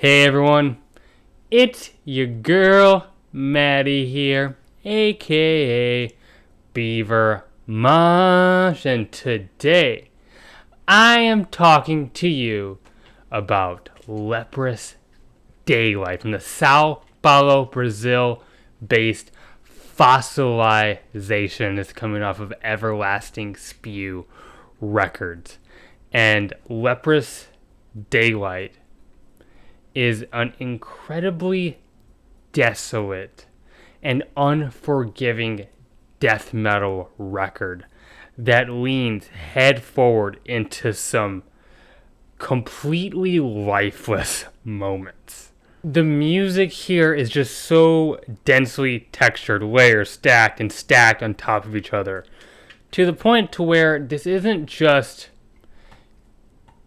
Hey everyone, it's your girl Maddie here, aka Beaver Mosh, and today I am talking to you about Leprous Daylight from the São Paulo, Brazil based Fossilization. It's coming off of Everlasting Spew Records. And Leprous Daylight is an incredibly desolate and unforgiving death metal record that leans head forward into some completely lifeless moments. The music here is just so densely textured, layers stacked and stacked on top of each other, to the point to where this isn't just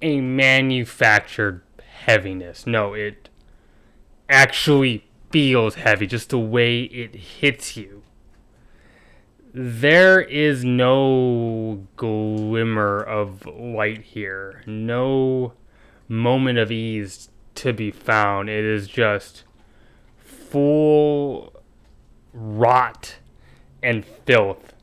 a manufactured heaviness. No, it actually feels heavy, just the way it hits you. There is no glimmer of light here, no moment of ease to be found. It is just full rot and filth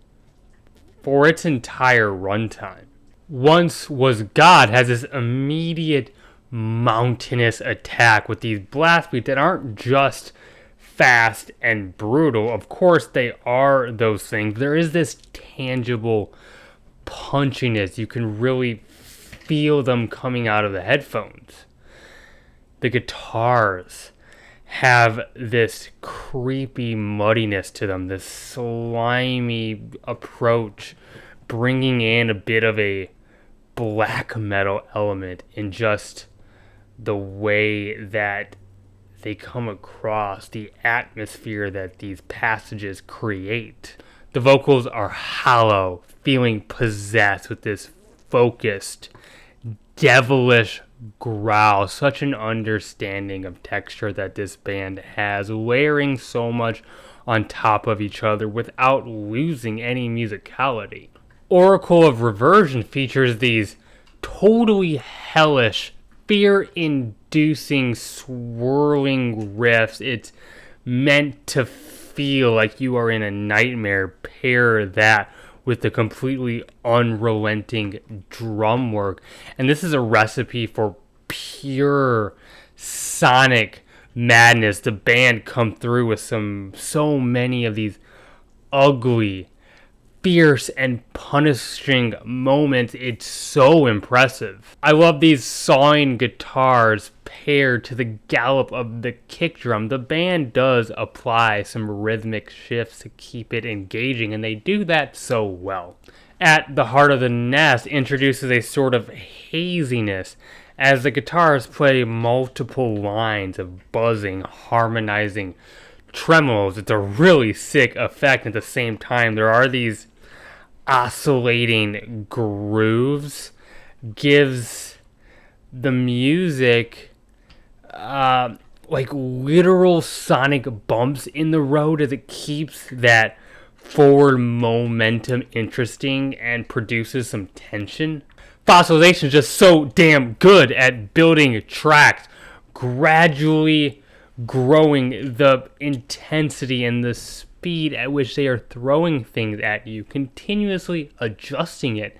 for its entire runtime. Once Was God has this immediate mountainous attack with these blast beats that aren't just fast and brutal. Of course they are those things. There is this tangible punchiness. You can really feel them coming out of the headphones. The guitars have this creepy muddiness to them, this slimy approach, bringing in a bit of a black metal element in just the way that they come across, the atmosphere that these passages create. The vocals are hollow, feeling possessed with this focused, devilish growl. Such an understanding of texture that this band has, layering so much on top of each other without losing any musicality. Oracle of Reversion features these totally hellish, fear-inducing, swirling riffs. It's meant to feel like you are in a nightmare. Pair that with the completely unrelenting drum work, and this is a recipe for pure sonic madness. The band come through with so many of these ugly, fierce and punishing moments. It's so impressive. I love these sawing guitars paired to the gallop of the kick drum. The band does apply some rhythmic shifts to keep it engaging, and they do that so well. At the Heart of the Nest introduces a sort of haziness as the guitars play multiple lines of buzzing, harmonizing tremolos. It's a really sick effect. At the same time, there are these oscillating grooves, gives the music like literal sonic bumps in the road as it keeps that forward momentum interesting and produces some tension. Fossilization is just so damn good at building tracks, gradually growing the intensity and the speed at which they are throwing things at you, continuously adjusting it.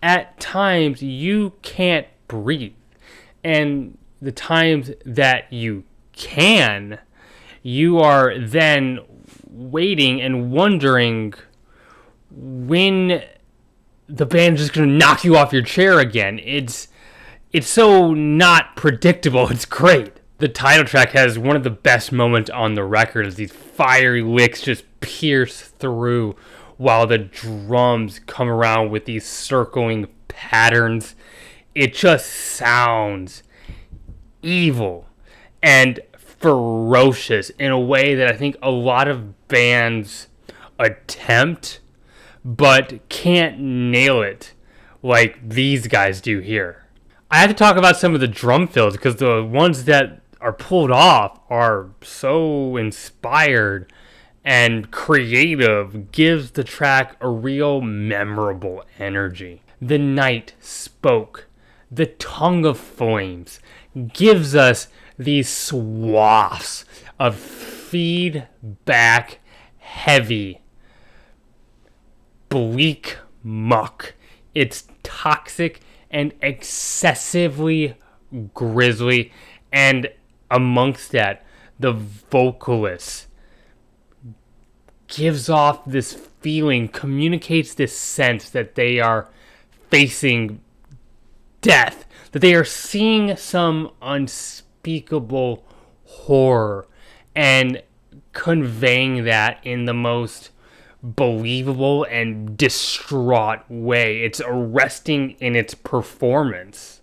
At times, you can't breathe. And the times that you can, you are then waiting and wondering when the band's just going to knock you off your chair again. It's so not predictable. It's great. The title track has one of the best moments on the record as these fiery licks just pierce through while the drums come around with these circling patterns. It just sounds evil and ferocious in a way that I think a lot of bands attempt but can't nail it like these guys do here. I have to talk about some of the drum fills because the ones that are pulled off are so inspired and creative, gives the track a real memorable energy. The Night Spoke, the Tongue of Flames, gives us these swaths of feedback heavy, bleak muck. It's toxic and excessively grisly, and amongst that, the vocalist gives off this feeling, communicates this sense that they are facing death, that they are seeing some unspeakable horror, and conveying that in the most believable and distraught way. It's arresting in its performance.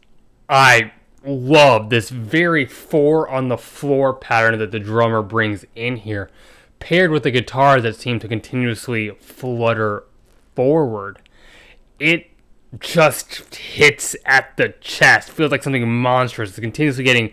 I love this very 4 on the floor pattern that the drummer brings in here, paired with the guitars that seem to continuously flutter forward. It just hits at the chest, feels like something monstrous. It's continuously getting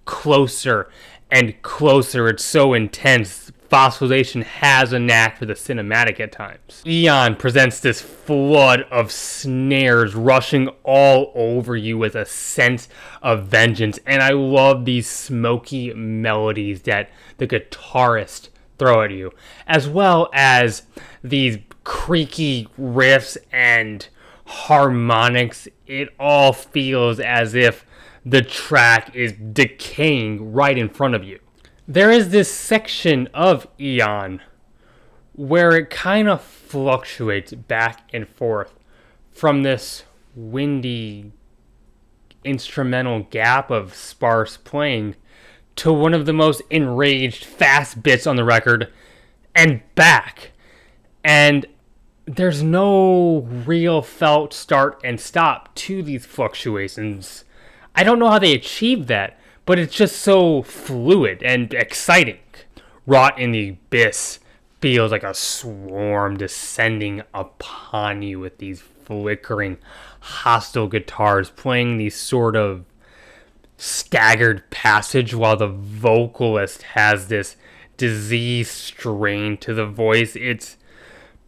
closer and closer. It's so intense. Fossilization has a knack for the cinematic at times. Eon presents this flood of snares rushing all over you with a sense of vengeance, and I love these smoky melodies that the guitarist throw at you, as well as these creaky riffs and harmonics. It all feels as if the track is decaying right in front of you. There is this section of Eon where it kind of fluctuates back and forth from this windy instrumental gap of sparse playing to one of the most enraged fast bits on the record and back. And there's no real felt start and stop to these fluctuations. I don't know how they achieve that, but it's just so fluid and exciting. Rot in the Abyss feels like a swarm descending upon you with these flickering, hostile guitars playing these sort of staggered passage while the vocalist has this diseased strain to the voice. It's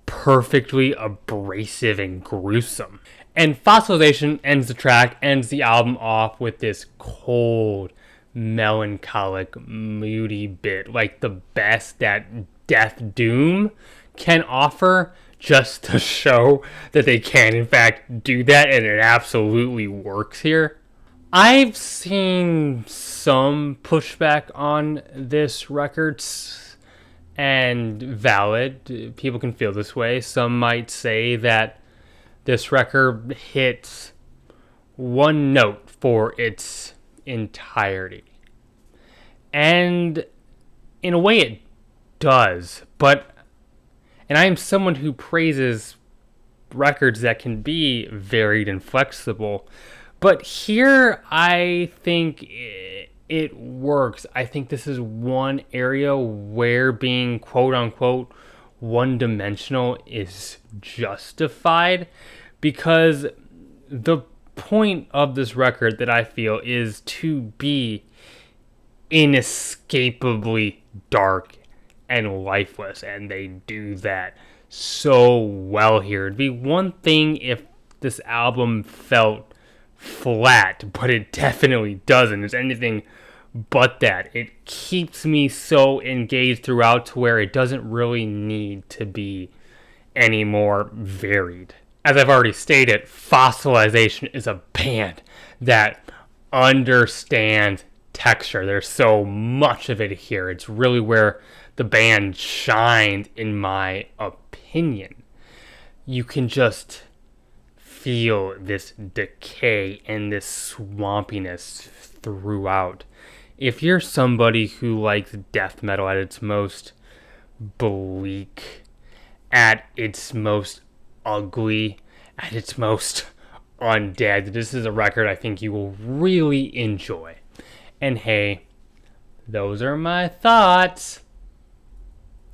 perfectly abrasive and gruesome. And Fossilization ends the album off with this cold, melancholic, moody bit, like the best that Death Doom can offer, just to show that they can in fact do that, and it absolutely works here. I've seen some pushback on this record, and valid. People can feel this way. Some might say that this record hits one note for its entirety. And in a way it does, and I am someone who praises records that can be varied and flexible, but here I think it works. I think this is one area where being quote-unquote one-dimensional is justified, because the point of this record that I feel is to be inescapably dark and lifeless, and they do that so well here. It'd be one thing if this album felt flat, but it definitely doesn't. It's anything but that. It keeps me so engaged throughout to where it doesn't really need to be any more varied. As I've already stated, Fossilization is a band that understands texture. There's so much of it here. It's really where the band shined, in my opinion. You can just feel this decay and this swampiness throughout. If you're somebody who likes death metal at its most bleak, at its most ugly, at its most undead, this is a record I think you will really enjoy. And hey, those are my thoughts.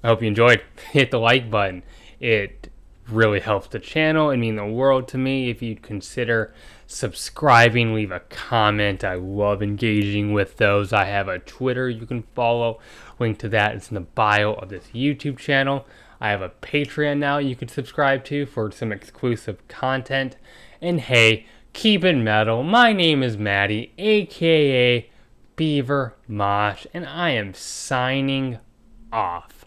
I hope you enjoyed. Hit the like button. It really helps the channel. It means the world to me. If you'd consider subscribing, leave a comment. I love engaging with those. I have a Twitter you can follow. Link to that is in the bio of this YouTube channel. I have a Patreon now you can subscribe to for some exclusive content. And hey, keep it metal. My name is Maddie, aka Beaver Mosh, and I am signing off.